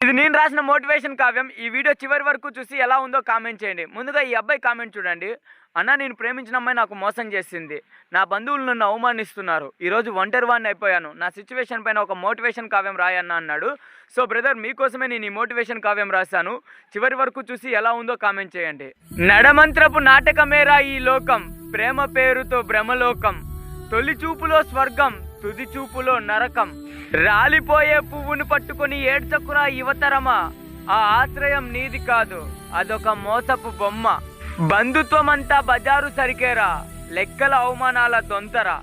ఇది నేను రాసిన మోటివేషన్ కావ్యం. ఈ వీడియో చివరి వరకు చూసి ఎలా ఉందో కామెంట్ చేయండి. ముందుగా ఈ అబ్బాయి కామెంట్ చూడండి. అన్న, నేను ప్రేమించిన అమ్మాయి నాకు మోసం చేసింది. నా బంధువులు నన్ను అవమానిస్తున్నారు. ఈరోజు ఒంటరివాడిని అయిపోయాను. నా సిచ్యువేషన్ పైన ఒక మోటివేషన్ కావ్యం రాయన్న అన్నాడు. సో బ్రదర్, మీకోసమే నేను ఈ మోటివేషన్ కావ్యం రాశాను. చివరి వరకు చూసి ఎలా ఉందో కామెంట్ చేయండి. నడమంత్రపు నాటకమేరా ఈ లోకం, ప్రేమ పేరుతో భ్రమలోకం, తొలి చూపులో స్వర్గం, తుది చూపులో నరకం, రాలిపోయే పువ్వును పట్టుకొని ఏడ్చకురా యువతరమా, ఆ ఆశ్రయం నీది కాదు, అదొక మోసపు బొమ్మ, బంధుత్వం అంతా బజారు సరికేరా, లెక్కల అవమానాల దొంతరా,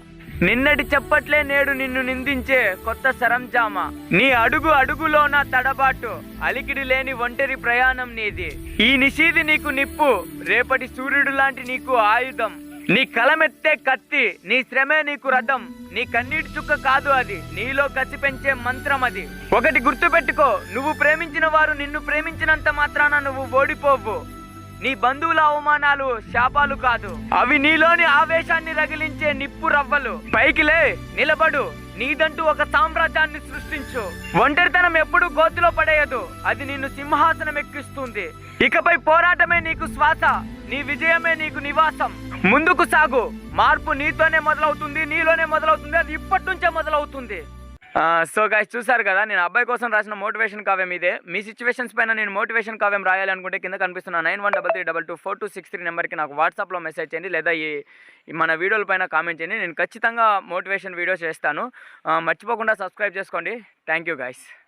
నిన్నటి చెప్పట్లే నేడు నిన్ను నిందించే కొత్త సరంజామ, నీ అడుగు అడుగులోన తడబాటు, అలికిడి లేని ఒంటరి ప్రయాణం నీది, ఈ నిషీది నీకు నిప్పు, రేపటి సూర్యుడు లాంటి నీకు ఆయుధం, నీ కలమెత్తే కత్తి, నీ శ్రమే నీకు రథం, నీ కన్నీటి చుక్క కాదు అది, నీలో కసి పెంచే మంత్రం అది. ఒకటి గుర్తుపెట్టుకో, నువ్వు ప్రేమించిన వారు నిన్ను ప్రేమించినంత మాత్రాన నువ్వు ఓడిపోవు. నీ బంధువుల అవమానాలు శాపాలు కాదు, అవి నీలోని ఆవేశాన్ని రగిలించే నిప్పు రవ్వలు. పైకిలే, నిలబడు, నీదంటూ ఒక సామ్రాజ్యాన్ని సృష్టించు. ఒంటరితనం ఎప్పుడు గోతిలో పడేయదు, అది నిన్ను సింహాసనం ఎక్కిస్తుంది. ఇకపై పోరాటమే నీకు శ్వాస, నీ విజయమే నీకు నివాసం. ముందుకు సాగు, మార్పు నీతోనే మొదలవుతుంది, నీలోనే మొదలవుతుంది, అది ఇప్పటి నుంచే మొదలవుతుంది. సో గైస్, చూసారు కదా, నేను అబ్బాయి కోసం రాసిన మోటివేషన్ కావ్యం ఇదే. మీ సిచ్యువేషన్స్ పైన నేను మోటివేషన్ కావ్యం రాయాలనుకుంటే కింద కనిపిస్తున్న 9133224263 నెంబర్కి నాకు వాట్సాప్లో మెసేజ్ చేయండి, లేదా ఈ మన వీడియోల పైన కామెంట్ చేయండి. నేను ఖచ్చితంగా మోటివేషన్ వీడియో చేస్తాను. మర్చిపోకుండా సబ్స్క్రైబ్ చేసుకోండి. Thank you guys.